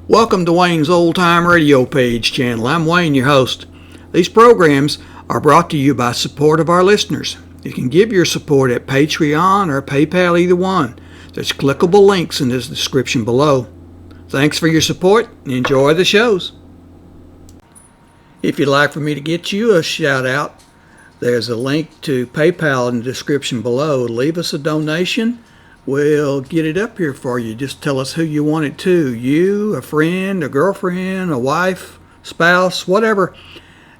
Welcome to Wayne's Old Time Radio Page channel. I'm Wayne, your host. These programs are brought to you by support of our listeners. You can give your support at Patreon or PayPal, either one. There's clickable links in the description below. Thanks for your support and enjoy the shows. If you'd like for me to get you a shout out, there's a link to PayPal in the description below. Leave us a donation. We'll get it up here for you. Just tell us who you want it to. You, a friend, a girlfriend, a wife, spouse, whatever.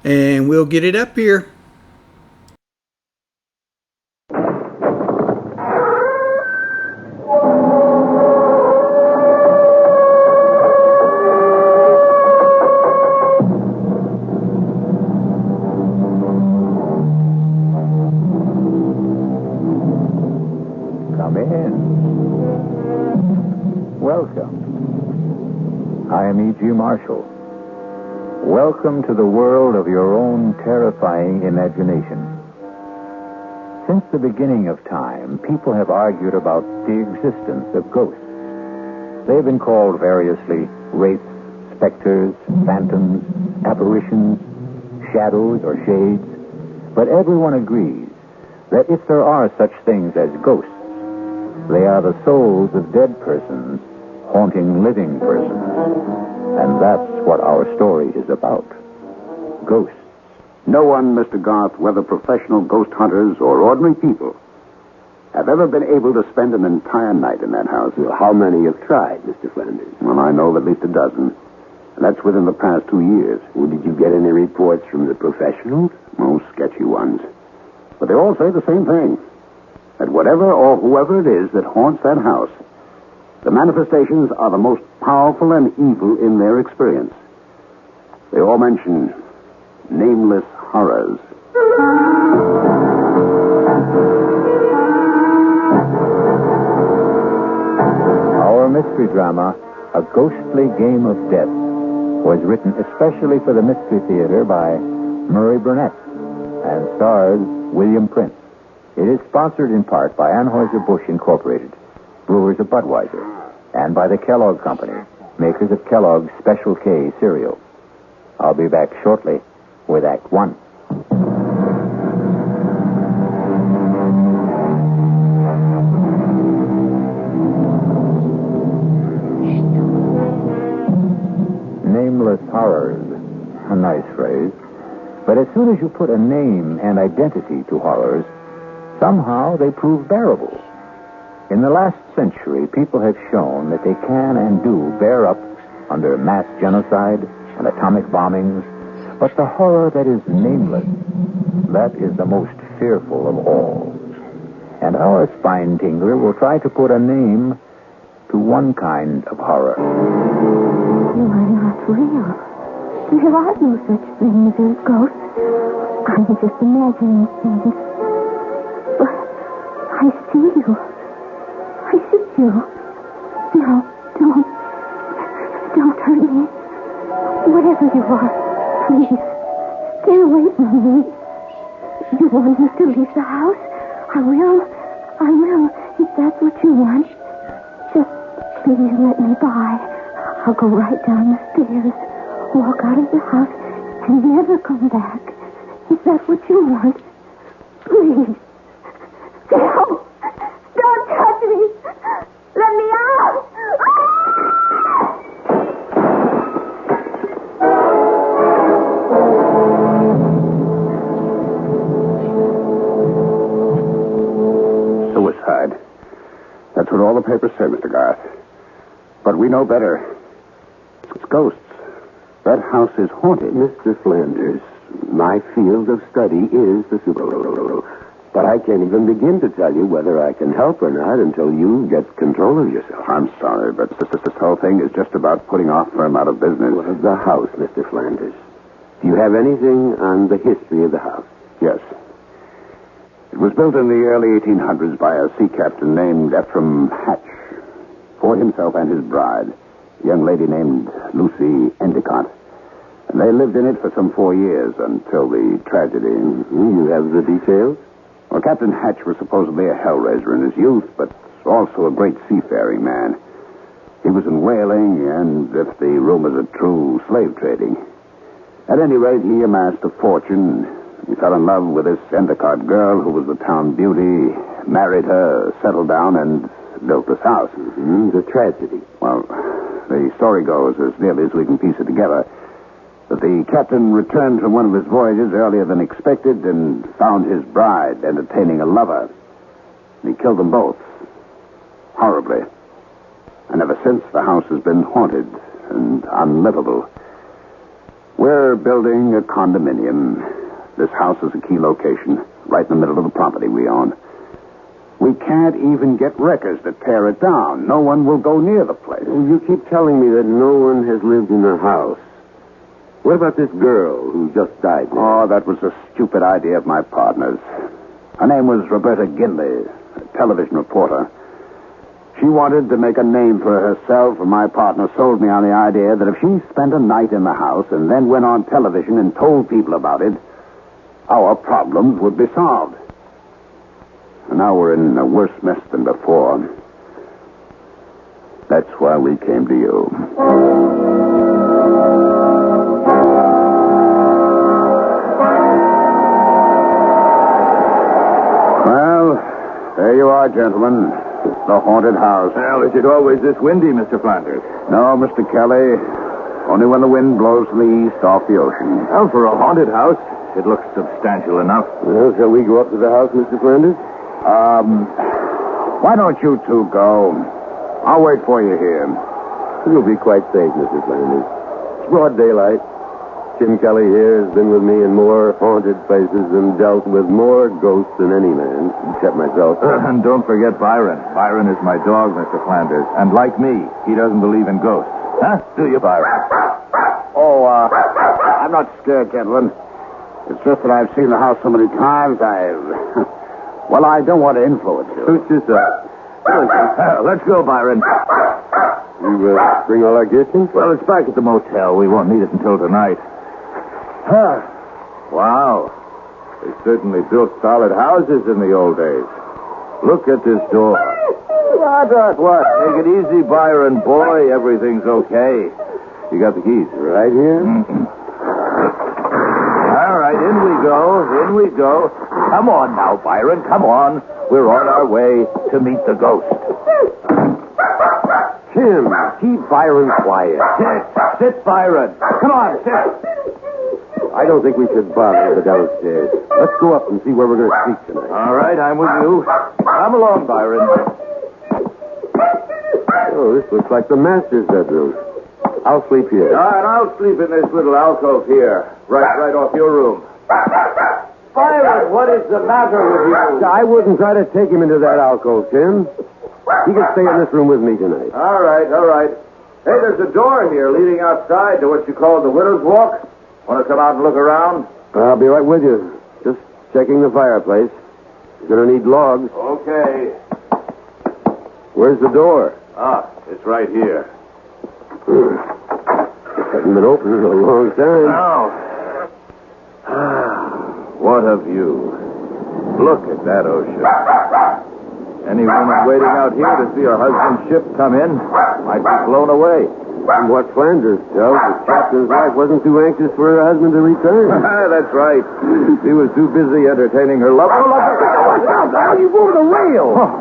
And we'll get it up here. Come in. Welcome. I am E.G. Marshall. Welcome to the world of your own terrifying imagination. Since the beginning of time, people have argued about the existence of ghosts. They've been called variously wraiths, specters, phantoms, apparitions, shadows, or shades. But everyone agrees that if there are such things as ghosts, they are the souls of dead persons haunting living persons. And that's what our story is about. Ghosts. No one, Mr. Garth, whether professional ghost hunters or ordinary people, have ever been able to spend an entire night in that house. Well, how many have tried, Mr. Flanders? Well, I know of at least a dozen. And that's within the past 2 years. Well, did you get any reports from the professionals? Most sketchy ones. But they all say the same thing. That whatever or whoever it is that haunts that house, the manifestations are the most powerful and evil in their experience. They all mention nameless horrors. Our mystery drama, A Ghostly Game of Death, was written especially for the Mystery Theater by Murray Burnett and stars William Prince. It is sponsored in part by Anheuser-Busch Incorporated, brewers of Budweiser, and by the Kellogg Company, makers of Kellogg's Special K cereal. I'll be back shortly with Act One. Nameless horrors. A nice phrase. But as soon as you put a name and identity to horrors, somehow they prove bearable. In the last century, people have shown that they can and do bear up under mass genocide and atomic bombings. But the horror that is nameless, that is the most fearful of all. And our spine tingler will try to put a name to one kind of horror. You are not real. There are no such things as ghosts. I'm just imagining things. But I see you. I see you. No, don't hurt me. Whatever you are, please, stay away from me. You want me to leave the house? I will, if that's what you want. Just please let me by. I'll go right down the stairs, walk out of the house, and never come back. Is that what you want? Please. No! Don't touch me! Let me out! Suicide. That's what all the papers say, Mr. Garth. But we know better. It's ghosts. That house is haunted. Mr. Flanders, my field of study is the supernatural. But I can't even begin to tell you whether I can help or not until you get control of yourself. I'm sorry, but this whole thing is just about putting our firm out of business. Well, the house, Mr. Flanders. Do you have anything on the history of the house? Yes. It was built in the early 1800s by a sea captain named Ephraim Hatch for himself and his bride, a young lady named Lucy Endicott. And they lived in it for some 4 years until the tragedy. You have the details? Well, Captain Hatch was supposedly a hellraiser in his youth, but also a great seafaring man. He was in whaling and, if the rumors are true, slave trading. At any rate, he amassed a fortune. He fell in love with this Endicott girl who was the town beauty, married her, settled down, and built this house. The tragedy. Well, the story goes, as nearly as we can piece it together, that the captain returned from one of his voyages earlier than expected and found his bride entertaining a lover. And he killed them both. Horribly. And ever since, the house has been haunted and unlivable. We're building a condominium. This house is a key location, right in the middle of the property we own. We can't even get wreckers to tear it down. No one will go near the place. You keep telling me that no one has lived in the house. What about this girl who just died there? Oh, that was a stupid idea of my partner's. Her name was Roberta Ginley, a television reporter. She wanted to make a name for herself, and my partner sold me on the idea that if she spent a night in the house and then went on television and told people about it, our problems would be solved. And now we're in a worse mess than before. That's why we came to you. Well, there you are, gentlemen. The haunted house. Well, is it always this windy, Mr. Flanders? No, Mr. Kelly. Only when the wind blows from the east off the ocean. Well, for a haunted house, it looks substantial enough. Well, shall we go up to the house, Mr. Flanders? Why don't you two go? I'll wait for you here. You'll be quite safe, Mr. Flanders. It's broad daylight. Jim Kelly here has been with me in more haunted places and dealt with more ghosts than any man, except myself. And don't forget Byron. Byron is my dog, Mr. Flanders. And like me, he doesn't believe in ghosts. Huh? Do you, Byron? Oh, I'm not scared, gentlemen. It's just that I've seen the house so many times, Well, I don't want to influence you. Suit yourself. Let's go, Byron. You bring all our gifts in? Well, it's back at the motel. We won't need it until tonight. Wow. They certainly built solid houses in the old days. Look at this door. What? Take it easy, Byron. Boy, everything's okay. You got the keys? Right here? All right, in we go. In we go. Come on now, Byron. Come on. We're on our way to meet the ghost. Jim, keep Byron quiet. Sit, Byron. Come on, sit. I don't think we should bother with the downstairs. Let's go up and see where we're going to sleep tonight. All right, I'm with you. Come along, Byron. Oh, this looks like the master's bedroom. I'll sleep here. And I'll sleep in this little alcove here, right off your room. Byron, what is the matter with you? I wouldn't try to take him into that alcove, Tim. He can stay in this room with me tonight. All right. Hey, there's a door here leading outside to what you call the Widow's Walk. Want to come out and look around? I'll be right with you. Just checking the fireplace. You're going to need logs. Okay. Where's the door? It's right here. Hasn't been open in a long time. Now. What a view. Look at that ocean. Any woman waiting out here to see her husband's ship come in might be blown away. From what Flanders tells, the captain's wife wasn't too anxious for her husband to return. That's right. She was too busy entertaining her lover. Oh, look, how you moved the rail. Oh,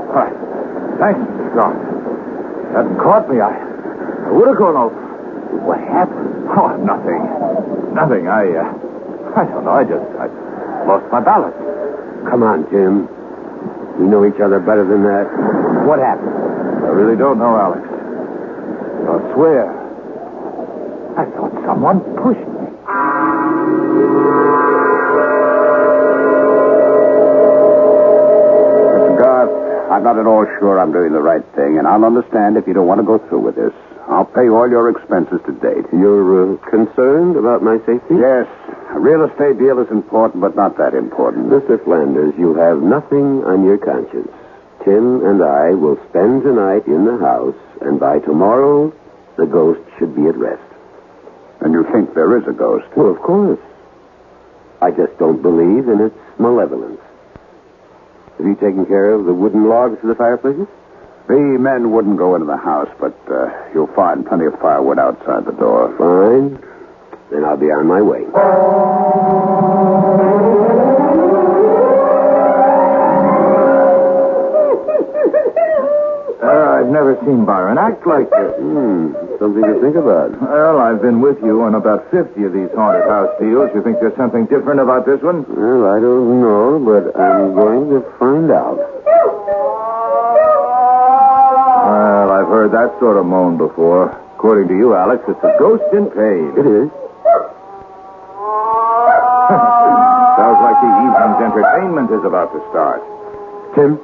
thanks, Mr. Strong. Hadn't caught me. I would have gone over. What happened? Oh, nothing. I don't know. I lost my balance. Come on, Tim. We know each other better than that. What happened? I really don't know, Alex. I'll swear. I thought someone pushed me. Mr. Garth, I'm not at all sure I'm doing the right thing, and I'll understand if you don't want to go through with this. I'll pay all your expenses to date. You're concerned about my safety? Yes. A real estate deal is important, but not that important. Mr. Flanders, you have nothing on your conscience. Tim and I will spend tonight in the house, and by tomorrow, the ghost should be at rest. And you think there is a ghost? Well, of course. I just don't believe in its malevolence. Have you taken care of the wooden logs for the fireplaces? The men wouldn't go into the house, but you'll find plenty of firewood outside the door. Fine. Then I'll be on my way. I've never seen Byron act like this. Something to think about. Well, I've been with you on about 50 of these haunted house deals. You think there's something different about this one? Well, I don't know, but I'm going to find out. Well, I've heard that sort of moan before. According to you, Alex, it's a ghost in pain. It is. Sounds like the evening's entertainment is about to start. Tim,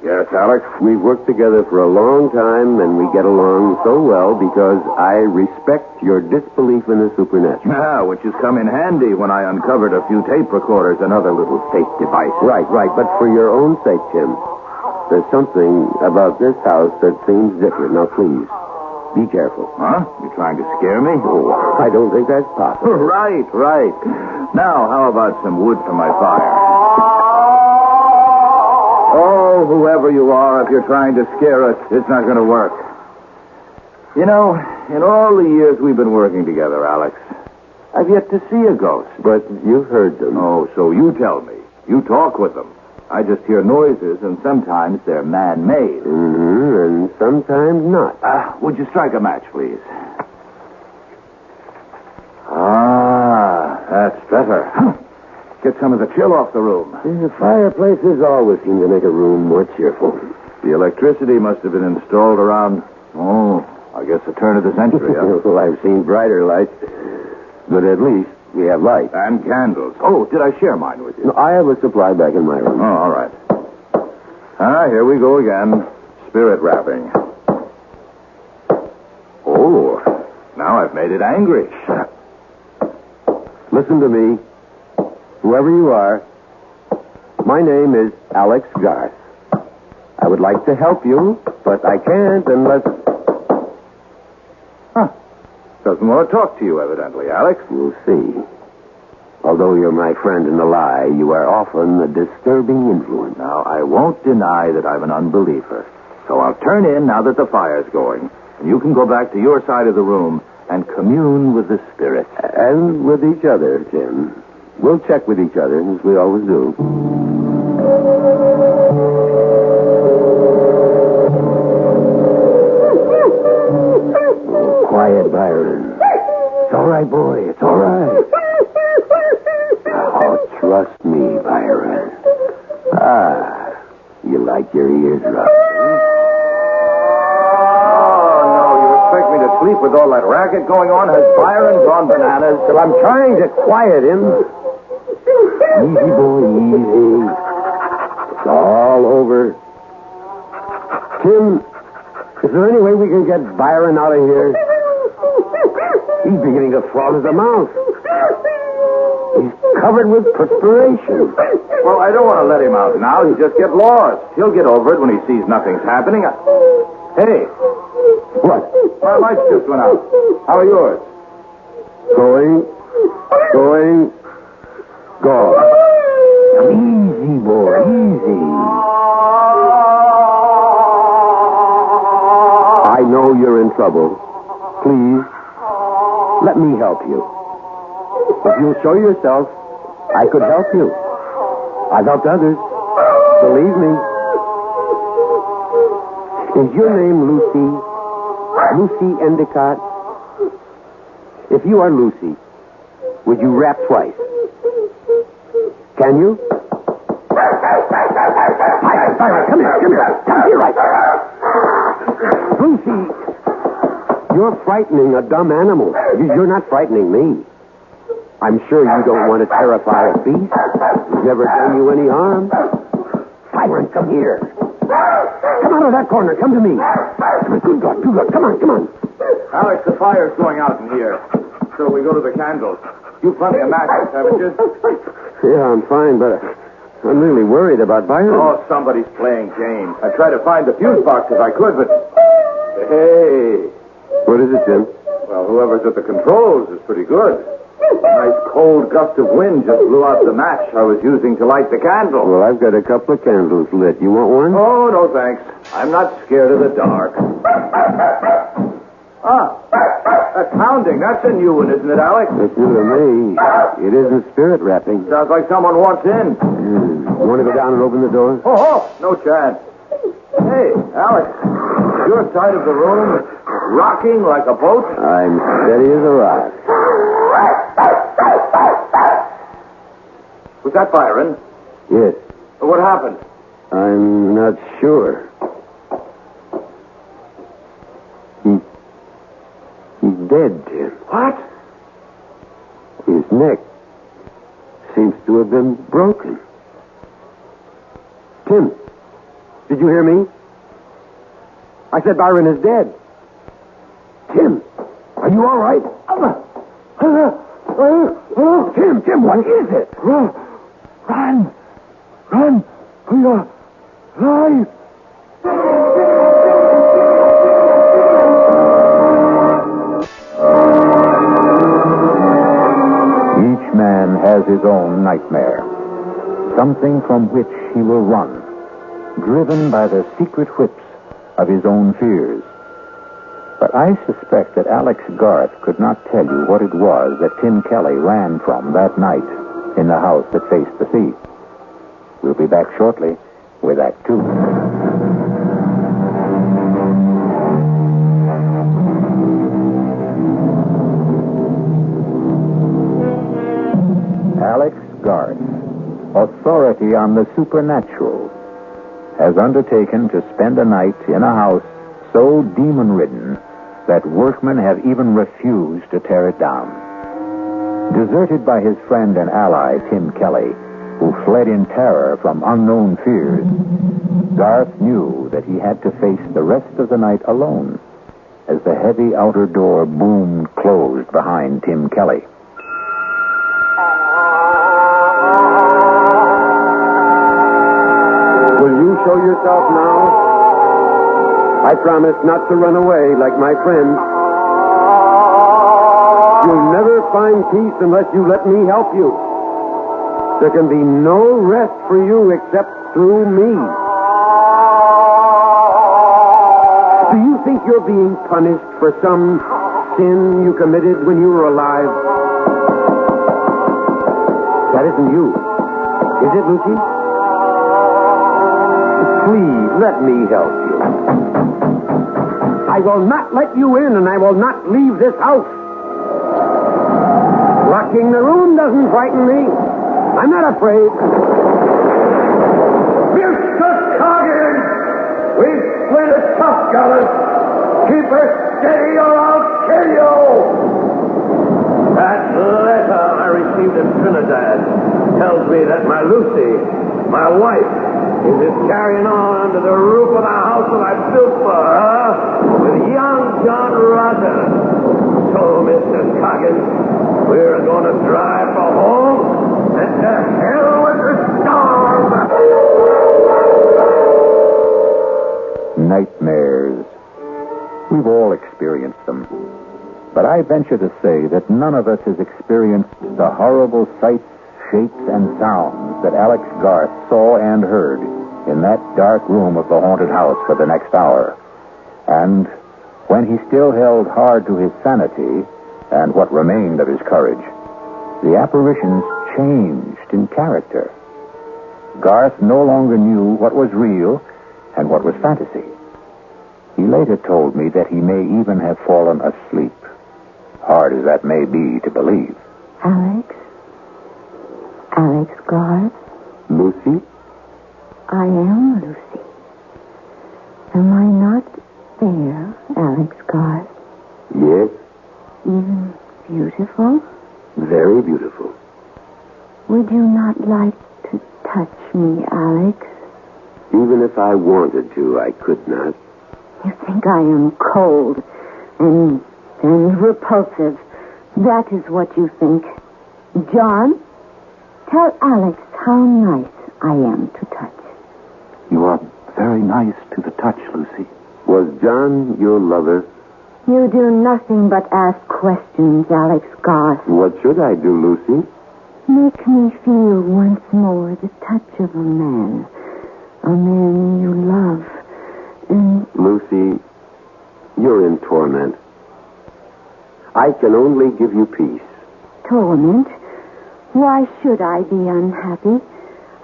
Yes, Alex? we've worked together for a long time, and we get along so well because I respect your disbelief in the supernatural. Yeah, which has come in handy when I uncovered a few tape recorders and other little fake devices. Right. But for your own sake, Tim, there's something about this house that seems different. Now, please, be careful. Huh? You trying to scare me? Oh, I don't think that's possible. Right. Now, how about some wood for my fire? Oh, whoever you are, if you're trying to scare us, it's not going to work. You know, in all the years we've been working together, Alex, I've yet to see a ghost. But you've heard them. Oh, so you tell me. You talk with them. I just hear noises, and sometimes they're man-made. And sometimes not. Would you strike a match, please? That's better. Get some of the chill off the room. The fireplaces always seem to make a room more cheerful. The electricity must have been installed around, I guess the turn of the century, huh? Well, I've seen brighter lights, but at least we have light. And candles. Oh, did I share mine with you? No, I have a supply back in my room. Oh, all right. Here we go again. Spirit wrapping. Oh, now I've made it angry. Listen to me. Whoever you are, my name is Alex Garth. I would like to help you, but I can't unless... Doesn't want to talk to you, evidently, Alex. You'll see. Although you're my friend in the lie, you are often a disturbing influence. Now, I won't deny that I'm an unbeliever. So I'll turn in now that the fire's going. And you can go back to your side of the room and commune with the spirits. And with each other, Tim. We'll check with each other, as we always do. Oh, quiet, Byron. It's all right, boy. It's all right. Oh, trust me, Byron. You like your ears rubbed. Oh, no. You expect me to sleep with all that racket going on? Has Byron gone bananas? Well, I'm trying to quiet him. Easy, boy, easy. It's all over. Tim, is there any way we can get Byron out of here? He's beginning to froth at the mouth. He's covered with perspiration. Well, I don't want to let him out now. He'll just get lost. He'll get over it when he sees nothing's happening. Hey. What? My lights just went out. How are yours? Going. Gone. Easy, boy, easy. I know you're in trouble. Please, let me help you. If you'll show yourself, I could help you. I've helped others. Believe me. Is your name Lucy? Lucy Endicott? If you are Lucy, would you rap twice? Can you? Byron, come here. Come here, right. Lucy, you're frightening a dumb animal. You're not frightening me. I'm sure you don't want to terrify a beast. He's never done you any harm. Byron, come here. Come out of that corner. Come to me. Good God. Come on. Alex, the fire's going out in here. So we go to the candles. You've plenty of matches, haven't you? Yeah, I'm fine, but I'm really worried about Byron. Oh, somebody's playing games. I tried to find the fuse box if I could, but... Hey. What is it, Jim? Well, whoever's at the controls is pretty good. Nice cold gust of wind just blew out the match I was using to light the candle. Well, I've got a couple of candles lit. You want one? Oh, no thanks. I'm not scared of the dark. That's hounding. That's a new one, isn't it, Alex? That's new to me. It isn't spirit rapping. Sounds like someone wants in. You want to go down and open the door? Oh, no chance. Hey, Alex, your side of the room is rocking like a boat. I'm steady as a rock. Was that Byron? Yes. What happened? I'm not sure. He's dead, Tim. What? His neck seems to have been broken. Tim, did you hear me? I said Byron is dead. Tim, are you all right? Tim, what is it? Run! For your life! Each man has his own nightmare. Something from which he will run, driven by the secret whips of his own fears. But I suspect that Alex Garth could not tell you what it was that Tim Kelly ran from that night in the house that faced the sea. We'll be back shortly with Act Two. Alex Garth, authority on the supernatural, has undertaken to spend a night in a house so demon-ridden that workmen have even refused to tear it down. Deserted by his friend and ally, Tim Kelly, who fled in terror from unknown fears, Garth knew that he had to face the rest of the night alone as the heavy outer door boomed closed behind Tim Kelly. Will you show yourself now? I promise not to run away like my friends. You'll never find peace unless you let me help you. There can be no rest for you except through me. Do you think you're being punished for some sin you committed when you were alive? That isn't you. Is it, Lucy? Please, let me help you. I will not let you in, and I will not leave this house. Locking the room doesn't frighten me. I'm not afraid. Mr. Coggin! We've split a tough, fellas. Keep her steady or I'll kill you! That letter I received in Trinidad tells me that my Lucy, my wife, is carrying on under the roof of the house that I built for her with young John Rogers. So, Mr. Coggins, we're going to drive for home and to hell with the storm. Nightmares. We've all experienced them. But I venture to say that none of us has experienced the horrible sights, shapes, and sounds that Alex Garth saw and heard in that dark room of the haunted house for the next hour. And when he still held hard to his sanity and what remained of his courage, the apparitions changed in character. Garth no longer knew what was real and what was fantasy. He later told me that he may even have fallen asleep, hard as that may be to believe. Alex? Alex Garth? Lucy? I am Lucy. Am I not there, Alex Garth? Yes, Even beautiful? very beautiful. Would you not like to touch me, Alex? Even if I wanted to, I could not. You think I am cold and repulsive. That is what you think. John, tell Alex how nice I am to touch. You are very nice to the touch, Lucy. Was John your lover? You do nothing but ask questions, Alex Garth. What should I do, Lucy? Make me feel once more the touch of a man you love. And Lucy, you're in torment. I can only give you peace. torment? Why should I be unhappy?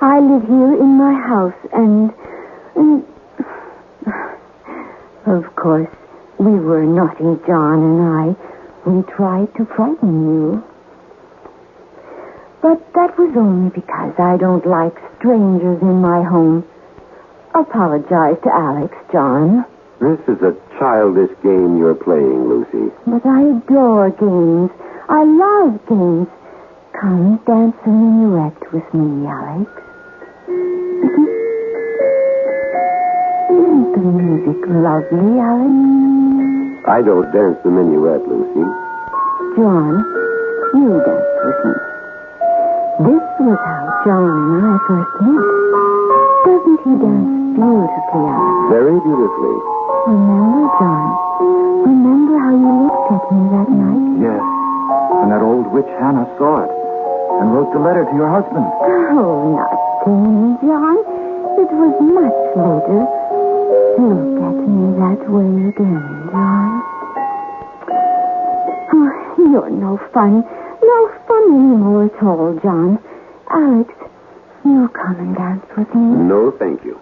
I live here in my house and... Of course, we were naughty, John and I. We tried to frighten you. But that was only because I don't like strangers in my home. Apologize to Alex, John. This is a childish game you're playing, Lucy. But I adore games. I love games. Come, dance a minuet with me, Alex. Isn't the music lovely, Alex? I don't dance the minuet, Lucy. John, you dance with me. This was how John and I first met. Doesn't he dance beautifully, Alex? Very beautifully. Remember, John? Remember how you looked at me that night? Yes. And that old witch Hannah saw it and wrote the letter to your husband. Oh, not then, John. It was much later. Look at me that way again, John. Oh, you're no fun. No fun anymore at all, John. Alex, you come and dance with me. No, thank you.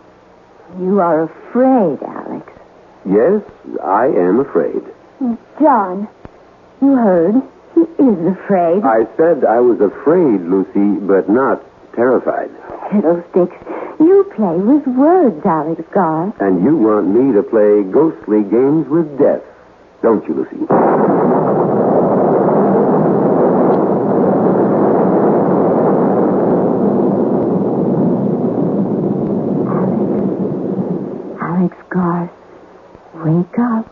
You are afraid, Alex. Yes, I am afraid. John, you heard. He is afraid. I said I was afraid, Lucy, but not terrified. Fiddlesticks. You play with words, Alex Garth. And you want me to play ghostly games with death, don't you, Lucy? Alex Garth, wake up.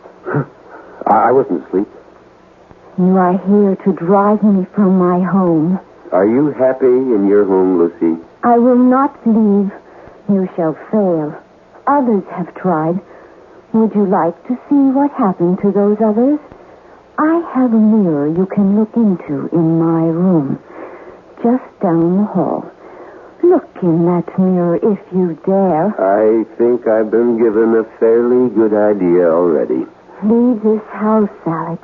I wasn't asleep. You are here to drive me from my home. Are you happy in your home, Lucy? I will not leave. You shall fail. Others have tried. Would you like to see what happened to those others? I have a mirror you can look into in my room, just down the hall. Look in that mirror if you dare. I think I've been given a fairly good idea already. Leave this house, Alex.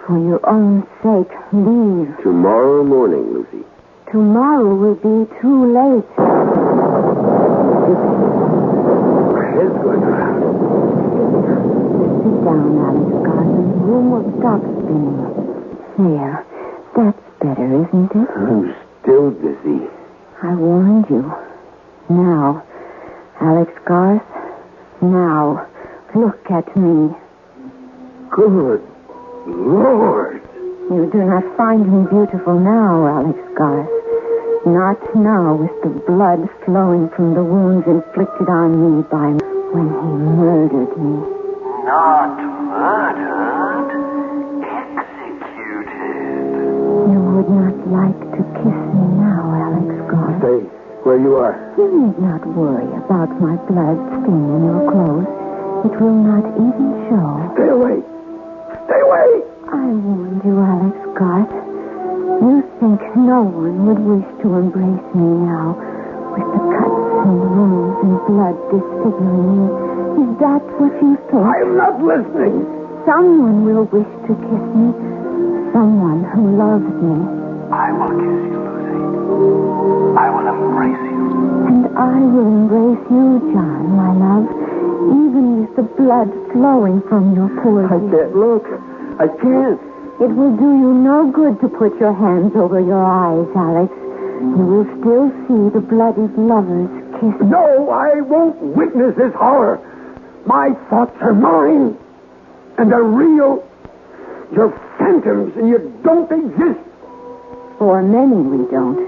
For your own sake, leave. Tomorrow morning, Lucy. Tomorrow will be too late. My head's going around. Sit down, Alex Garth. The room will stop spinning. There. That's better, isn't it? I'm still dizzy. I warned you. Now, Alex Garth, now, look at me. Good Lord. You do not find me beautiful now, Alex Garth. Not now with the blood flowing from the wounds inflicted on me by when he murdered me. Not murdered, executed. You would not like to kiss me now, Alex Garth. Stay where you are. You need not worry about my blood staining your clothes. It will not even show. Stay away. Stay away. I warned you, Alex Garth. You think no one would wish to embrace me now, with the cuts and wounds and blood disfiguring me. Is that what you think? I am not listening. Someone will wish to kiss me. Someone who loves me. I will kiss you, Lucy. I will embrace you. And I will embrace you, John, my love, even with the blood flowing from your poor I can't look. I can't. It will do you no good to put your hands over your eyes, Alex. You will still see the bloodied lovers kiss. No, I won't witness this horror. My thoughts are mine. And they're real. You're phantoms and you don't exist. For many we don't.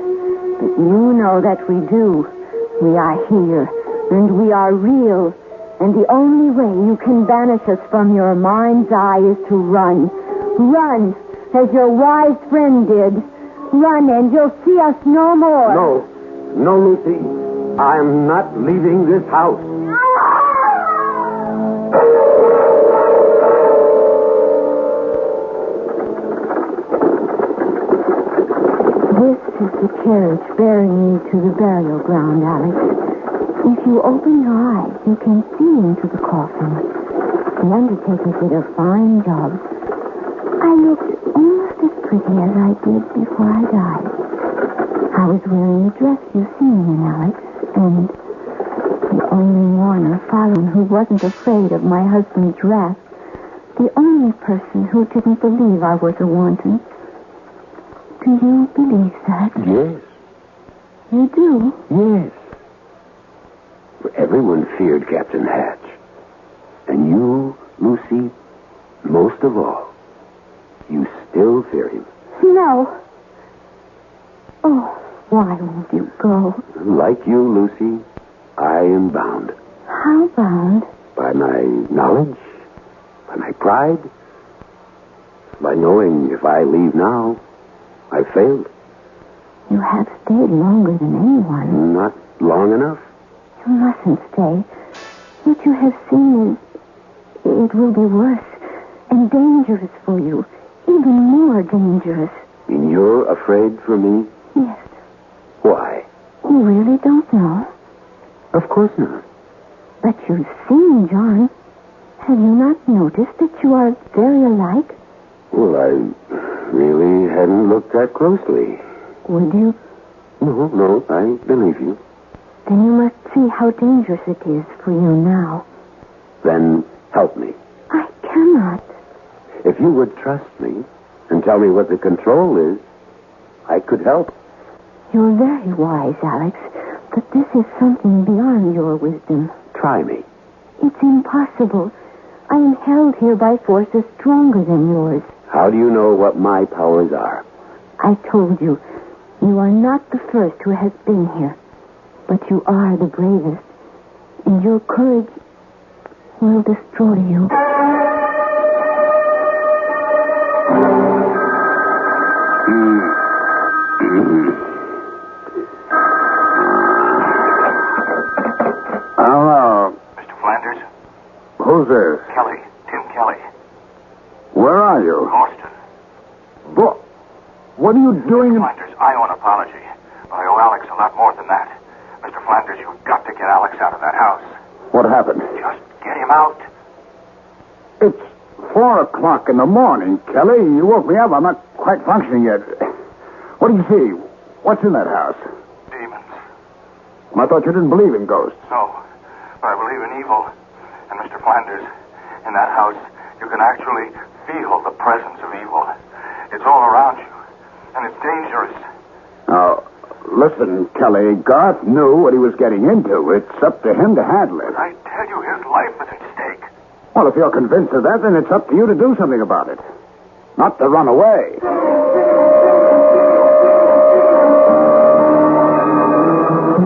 But you know that we do. We are here. And we are real. And the only way you can banish us from your mind's eye is to run. Run, as your wise friend did. Run, and you'll see us no more. No. No, Lucy. I'm not leaving this house. carriage bearing me to the burial ground, Alex. If you open your eyes, you can see into the coffin. The undertaker did a fine job. I looked almost as pretty as I did before I died. I was wearing the dress you've seen me in, Alex, and the only mourner following who wasn't afraid of my husband's wrath. The only person who didn't believe I was a wanton. Do you believe that? Yes. You do? Yes. Everyone feared Captain Hatch. And you, Lucy, most of all, you still fear him. No. Oh, why won't you go? Like you, Lucy, I am bound. How bound? By my knowledge, by my pride, by knowing if I leave now, I failed. You have stayed longer than anyone. Not long enough. You mustn't stay. What you have seen is... it will be worse and dangerous for you. Even more dangerous. And you're afraid for me? Yes. Why? You really don't know. Of course not. But you've seen John. Have you not noticed that you are very alike? Well, I really hadn't looked that closely. Would you? No, I believe you. Then you must see how dangerous it is for you now. Then help me. I cannot. If you would trust me and tell me what the control is, I could help. You're very wise, Alex, but this is something beyond your wisdom. Try me. It's impossible. I am held here by forces stronger than yours. How do you know what my powers are? I told you, you are not the first who has been here, but you are the bravest, and your courage will destroy you. Hello. Mr. Flanders? Who's this? Kelly. Tim Kelly. Where are you? Boston. What are you doing? Flanders, I owe an apology. But I owe Alex a lot more than that. Mr. Flanders, you've got to get Alex out of that house. What happened? Just get him out. It's 4 o'clock in the morning, Kelly. You woke me up. I'm not quite functioning yet. What do you see? What's in that house? Demons. I thought you didn't believe in ghosts. No, but I believe in evil. And Mr. Flanders, in that house, you can actually feel the presence of evil. It's all around you, and it's dangerous. Now, listen, Kelly, Garth knew what he was getting into. It's up to him to handle it. I tell you, his life is at stake. Well, if you're convinced of that, then it's up to you to do something about it. Not to run away.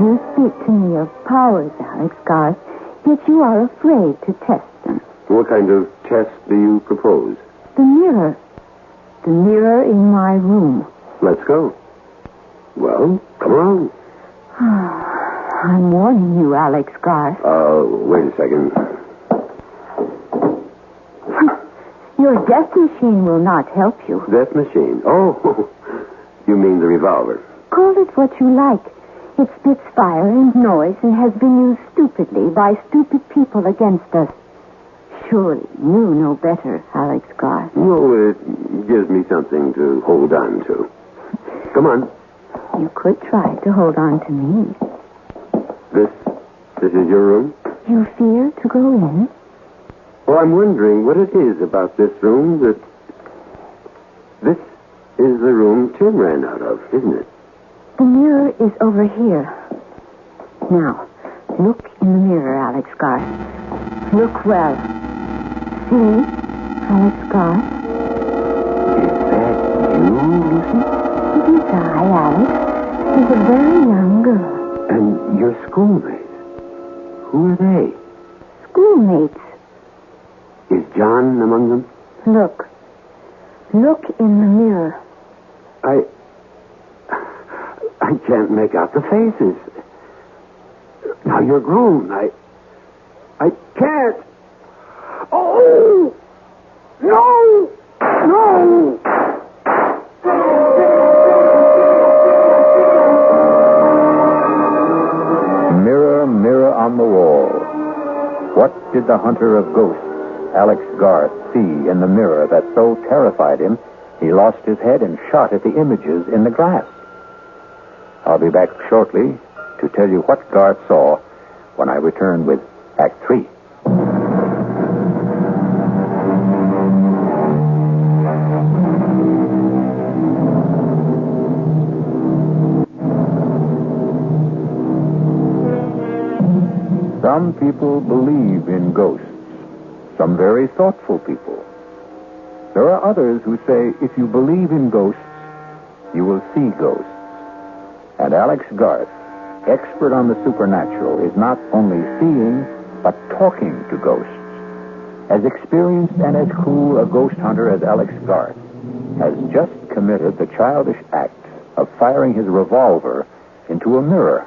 You speak to me of powers, Alex Garth, yet you are afraid to test them. What kind of test do you propose? The mirror. The mirror in my room. Let's go. Well, come along. I'm warning you, Alex Garth. Wait a second. Your death machine will not help you. Death machine. Oh, you mean the revolver. Call it what you like. It spits fire and noise and has been used stupidly by stupid people against us. Surely you know better, Alex Garth. No, it gives me something to hold on to. Come on. You could try to hold on to me. This is your room? You fear to go in? Well, I'm wondering what it is about this room that... This is the room Tim ran out of, isn't it? The mirror is over here. Now, look in the mirror, Alex Garth. Look well. See, Alex Garth? Is that you, Lucy? It is I, Alex. She's a very young girl. And your schoolmates. Who are they? Schoolmates. Is John among them? Look. Look in the mirror. I can't make out the faces. Now you're grown. I can't. Oh! No! No! What did the hunter of ghosts, Alex Garth, see in the mirror that so terrified him he lost his head and shot at the images in the glass? I'll be back shortly to tell you what Garth saw when I return with Act 3. Some people believe in ghosts. Some very thoughtful people. There are others who say if you believe in ghosts, you will see ghosts. And Alex Garth, expert on the supernatural, is not only seeing, but talking to ghosts. As experienced and as cool a ghost hunter as Alex Garth has just committed the childish act of firing his revolver into a mirror,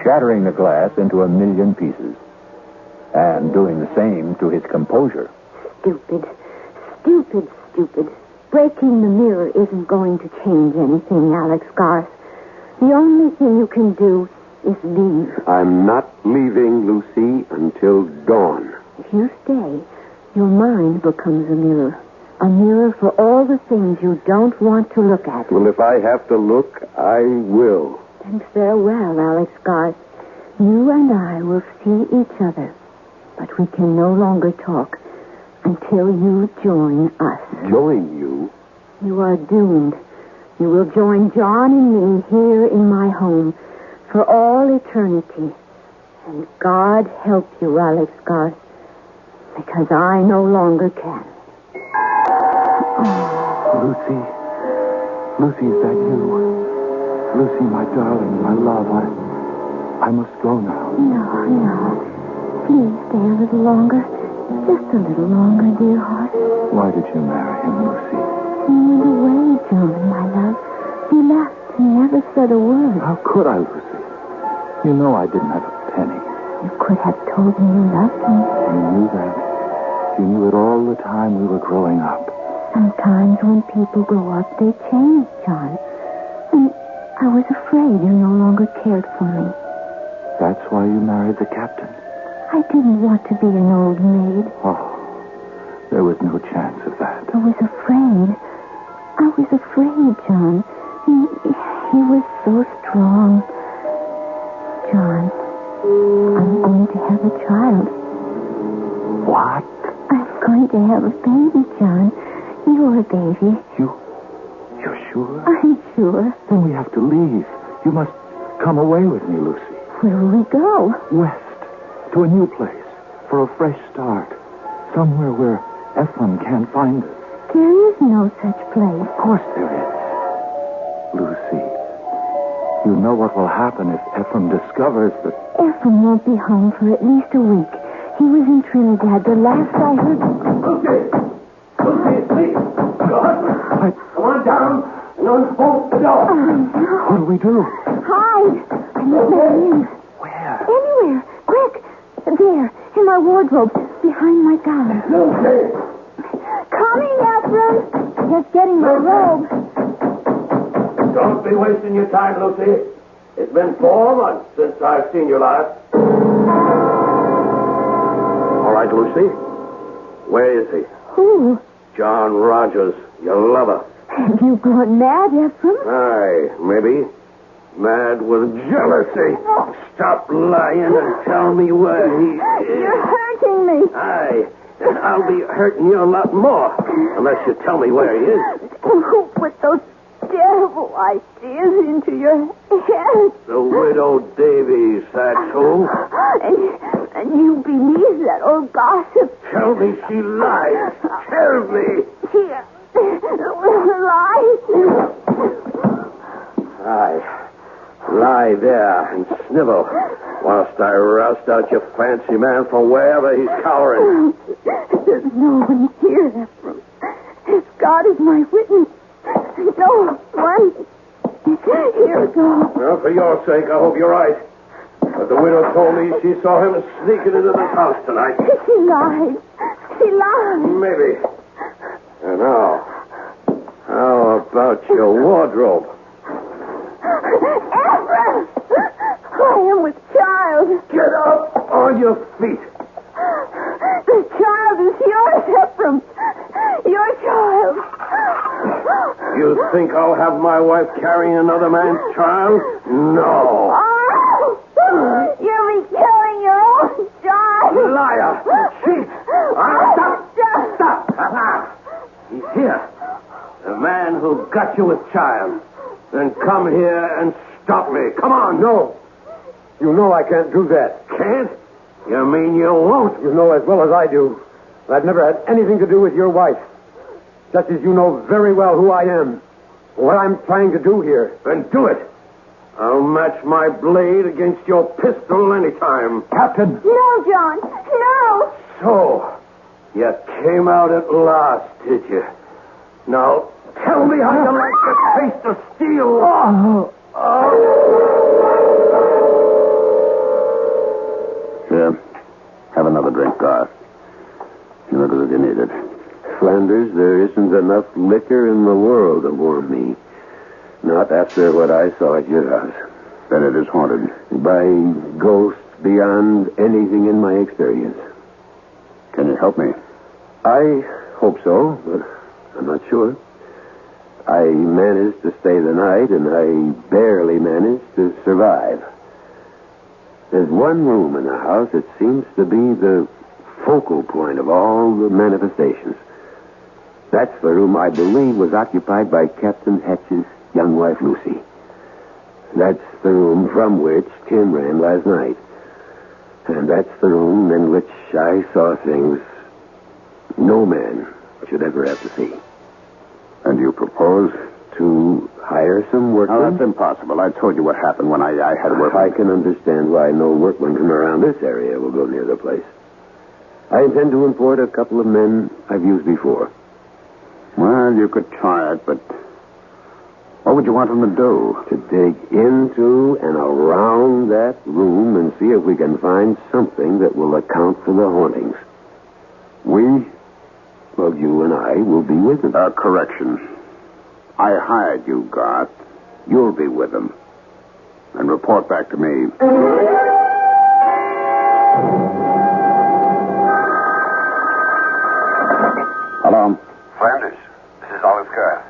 shattering the glass into a million pieces, and doing the same to his composure. Stupid. Stupid, stupid. Breaking the mirror isn't going to change anything, Alex Garth. The only thing you can do is leave. I'm not leaving, Lucy, until dawn. If you stay, your mind becomes a mirror. A mirror for all the things you don't want to look at. Well, if I have to look, I will. And farewell, Alex Garth. You and I will see each other, but we can no longer talk until you join us. Join you? You are doomed. You will join John and me here in my home for all eternity. And God help you, Alex Garth, because I no longer can. Lucy, is that you? Lucy, my darling, my love, I must go now. No. Please stay a little longer. Just a little longer, dear heart. Why did you marry him, Lucy? He went away, John, my love. He left and never said a word. How could I, Lucy? You know I didn't have a penny. You could have told me you loved me. You knew that. You knew it all the time we were growing up. Sometimes when people grow up, they change, John. And I was afraid you no longer cared for me. That's why you married the captain. I didn't want to be an old maid. Oh, there was no chance of that. I was afraid. John. He was so strong. John, I'm going to have a child. What? I'm going to have a baby, John. You're a baby. You're sure? I'm sure. Then we have to leave. You must come away with me, Lucy. Where will we go? West. To a new place. For a fresh start. Somewhere where Ephraim can't find us. There is no such place. Of course there is. Lucy, you know what will happen if Ephraim discovers that... Ephraim won't be home for at least a week. He was in Trinidad. The last I heard... Lucy, it's me. Come on down and unbolt the door. Oh, no. What do we do? Hide. I'm not letting in. Where? Anywhere. Quick. There. In my wardrobe. Behind my gown. Lucy. Coming, Ephraim. Just getting my robe. Don't be wasting your time, Lucy. It's been 4 months since I've seen you last. All right, Lucy. Where is he? Who? John Rogers, your lover. Have you gone mad, Ephraim? Aye, maybe. Mad with jealousy. Stop lying and tell me where he is. You're hurting me. Aye, and I'll be hurting you a lot more unless you tell me where he is. Who put those terrible ideas into your head? The widow Davies, that's who. And you believe that old gossip? Tell me she lies. Tell me. Here. Lies. Aye. Lie there and snivel whilst I roust out your fancy man from wherever he's cowering. There's no one here, Ephraim. God is my witness. No one. Here, go. Well, for your sake, I hope you're right. But the widow told me she saw him sneaking into this house tonight. She lied. She lied. Maybe. And now, how about your wardrobe? Ephraim! I am with child. Get up on your feet. You think I'll have my wife carrying another man's child? No. Oh, you'll be killing your own child. Liar! Cheat! Stop! He's here. The man who got you with child. Then come here and stop me. Come on. No. You know I can't do that. Can't? You mean you won't? You know as well as I do. I've never had anything to do with your wife. Just as you know very well who I am. What I'm trying to do here. Then do it. I'll match my blade against your pistol anytime. Captain! No, John. No. So, you came out at last, did you? Now, tell me how you like the taste of steel. Here, have another drink, Garth. You look as if you need it. Flanders, there isn't enough liquor in the world to warm me. Not after what I saw at your house. Then it is haunted. By ghosts beyond anything in my experience. Can you help me? I hope so, but I'm not sure. I managed to stay the night, and I barely managed to survive. There's one room in the house that seems to be the focal point of all the manifestations. That's the room I believe was occupied by Captain Hatch's young wife, Lucy. That's the room from which Tim ran last night. And that's the room in which I saw things no man should ever have to see. And you propose? To hire some workmen? No, that's impossible. I told you what happened when I had work. I can understand why no workmen from around this area will go near the place. I intend to import a couple of men I've used before. Well, you could try it, but what would you want them to do? To dig into and around that room and see if we can find something that will account for the hauntings. We, well, you and I will be with them. Correction. I hired you, Garth. You'll be with them. And report back to me. Hello? Flanders, this is Olive Garth.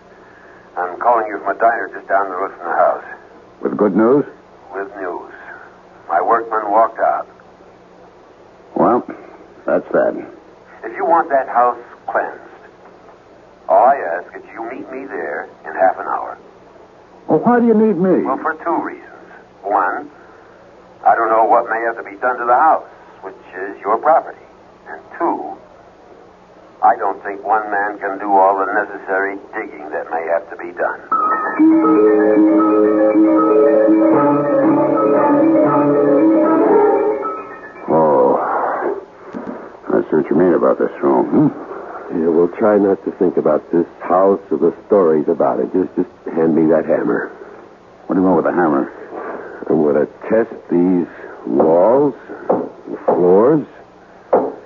I'm calling you from a diner just down the road from the house. With good news? With news. My workman walked out. Well, that's that. If you want that house cleansed, all I ask is you meet me there in half an hour. Well, why do you need me? Well, for two reasons. One, I don't know what may have to be done to the house, which is your property. And two, I don't think one man can do all the necessary digging that may have to be done. Oh, I see what you mean about this room. Yeah, we'll try not to think about this house or the stories about it. Just hand me that hammer. What do you want with a hammer? I'm going to test these walls, the floors.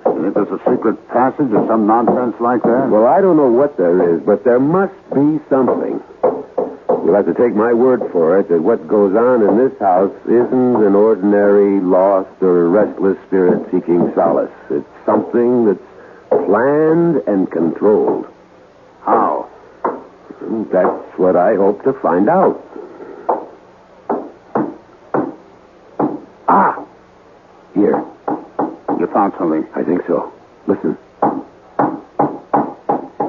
You think there's a secret passage or some nonsense like that? Well, I don't know what there is, but there must be something. You'll have to take my word for it that what goes on in this house isn't an ordinary lost or restless spirit seeking solace. It's something that's planned and controlled. How? That's what I hope to find out. Ah! Here. You found something. I think so. Listen.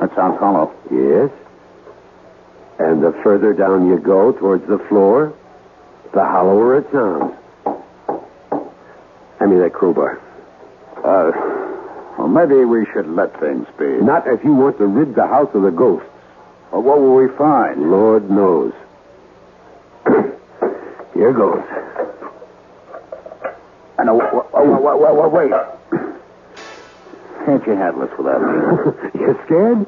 That sounds hollow. Yes. And the further down you go towards the floor, the hollower it sounds. Hand me that crowbar. Well, maybe we should let things be. Not if you want to rid the house of the ghosts. Well, what will we find? Lord knows. Here goes. And wait. Can't you handle this without me? You scared?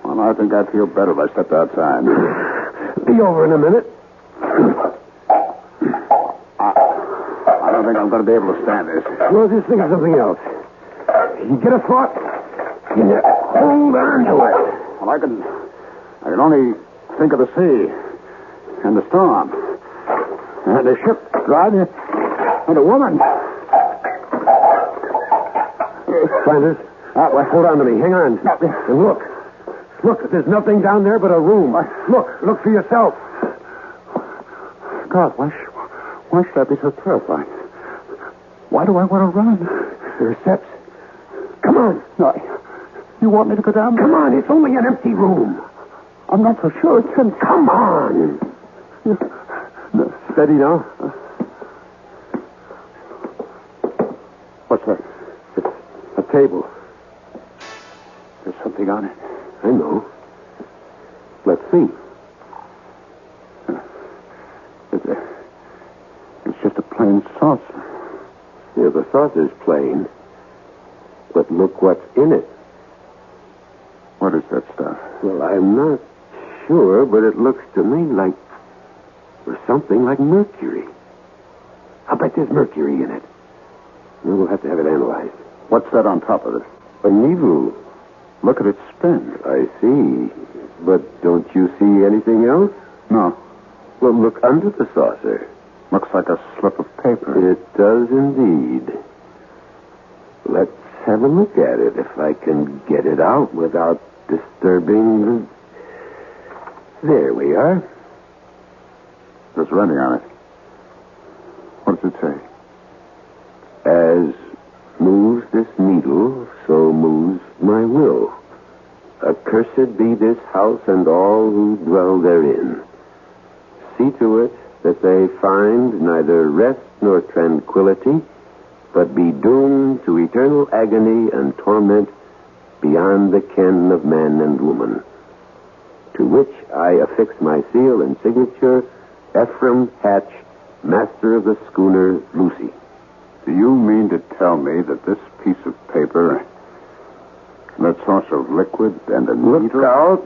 Well, I think I'd feel better if I stepped outside. Be over in a minute. I don't think I'm going to be able to stand this. Well, just think of something else. You get a thought, you hold on to it. Well, I can only think of the sea and the storm and the ship driving and a woman. Flanders, hold on to me. Hang on. And look. Look, there's nothing down there but a room. Look for yourself. God, why should I be so terrified? Why do I want to run? There are steps. Come on. No, you want me to go down? Come on, it's only an empty room. I'm not so sure it's empty. Come on. Steady now. What's that? It's a table. There's something on it. I know. Let's see. It's just a plain saucer. Yeah, the saucer's plain. But look what's in it. What is that stuff? Well, I'm not sure, but it looks to me like... or something like mercury. I'll bet there's mercury in it. We'll have to have it analyzed. What's that on top of it? A needle. Look at it spin. I see. But don't you see anything else? No. Well, look under the saucer. Looks like a slip of paper. It does indeed. Let's have a look at it, if I can get it out without disturbing the... There we are. There's writing on it. What does it say? As moves this needle, so moves my will. Accursed be this house and all who dwell therein. See to it that they find neither rest nor tranquility, but be doomed to eternal agony and torment beyond the ken of man and woman. To which I affix my seal and signature, Ephraim Hatch, master of the schooner Lucy. Do you mean to tell me that this piece of paper, that saucer of liquid and a needle... Look out!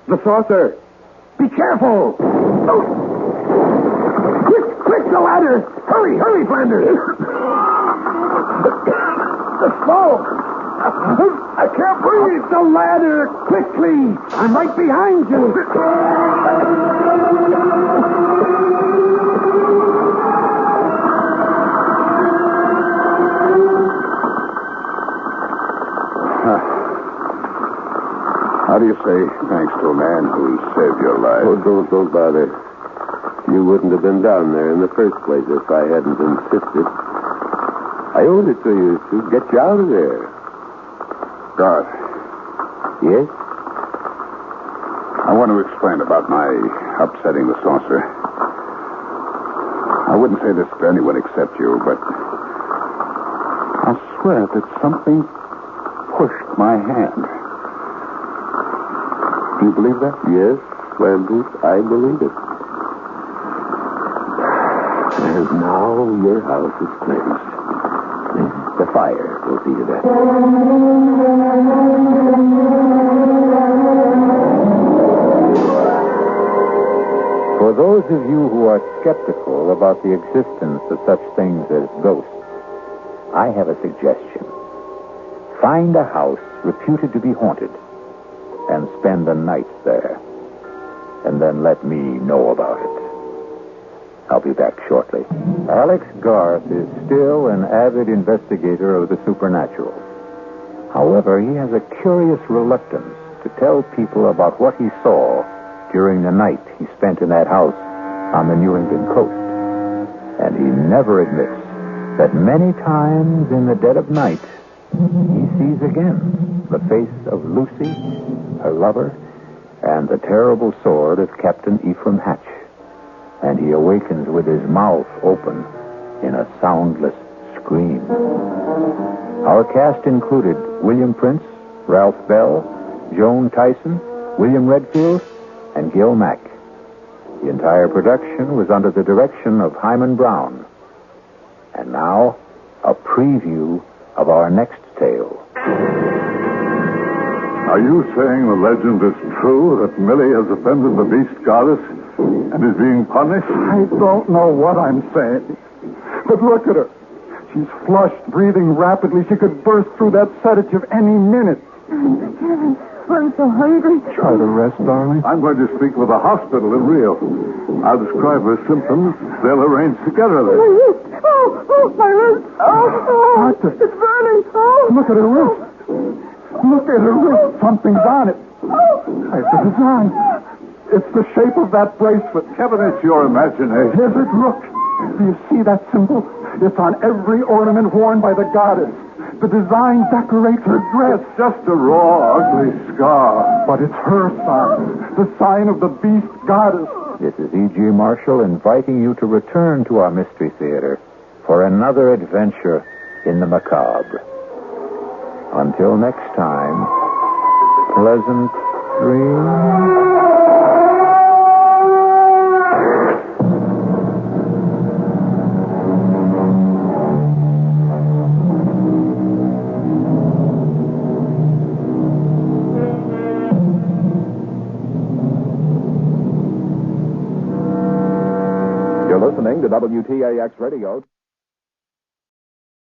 The saucer! Be careful! Oh. Quick, the ladder! Hurry, Flanders! The smoke! I can't breathe! The ladder! Quickly! I'm right behind you! How do you say thanks to a man who saved your life? Oh, don't bother. You wouldn't have been down there in the first place if I hadn't insisted. I owed it to you to get you out of there. God. Yes? I want to explain about my upsetting the saucer. I wouldn't say this to anyone except you, but I'll swear that something pushed my hand. Do you believe that? Yes, Flanders, I believe it. And now your house is cleansed. The fire will see to that. For those of you who are skeptical about the existence of such things as ghosts, I have a suggestion. Find a house reputed to be haunted and spend the night there. And then let me know about it. I'll be back shortly. Alex Garth is still an avid investigator of the supernatural. However, he has a curious reluctance to tell people about what he saw during the night he spent in that house on the New England coast. And he never admits that many times in the dead of night, he sees again the face of Lucy, her lover, and the terrible sword of Captain Ephraim Hatch. And he awakens with his mouth open in a soundless scream. Our cast included William Prince, Ralph Bell, Joan Tyson, William Redfield, and Gil Mack. The entire production was under the direction of Hyman Brown. And now, a preview of our next tale. Are you saying the legend is true that Millie has offended the beast goddess and is being punished? I don't know what I'm saying. But look at her. She's flushed, breathing rapidly. She could burst through that sedative any minute. Kevin, I'm so hungry. Try to rest, darling. I'm going to speak with the hospital in Rio. I'll describe her symptoms. They'll arrange together My then. wrist. Oh, my wrist. Oh, Doctor. it's burning. Oh. Look at her wrist. Look at her wrist. Something's on it. Oh, The design. It's the shape of that bracelet. Kevin, it's your imagination. Is it? Look. Do you see that symbol? It's on every ornament worn by the goddess. The design decorates her dress. It's just a raw, ugly scar. But it's her sign. The sign of the beast goddess. This is E.G. Marshall inviting you to return to our Mystery Theater for another adventure in the macabre. Until next time, pleasant dreams. You're listening to WTAX Radio.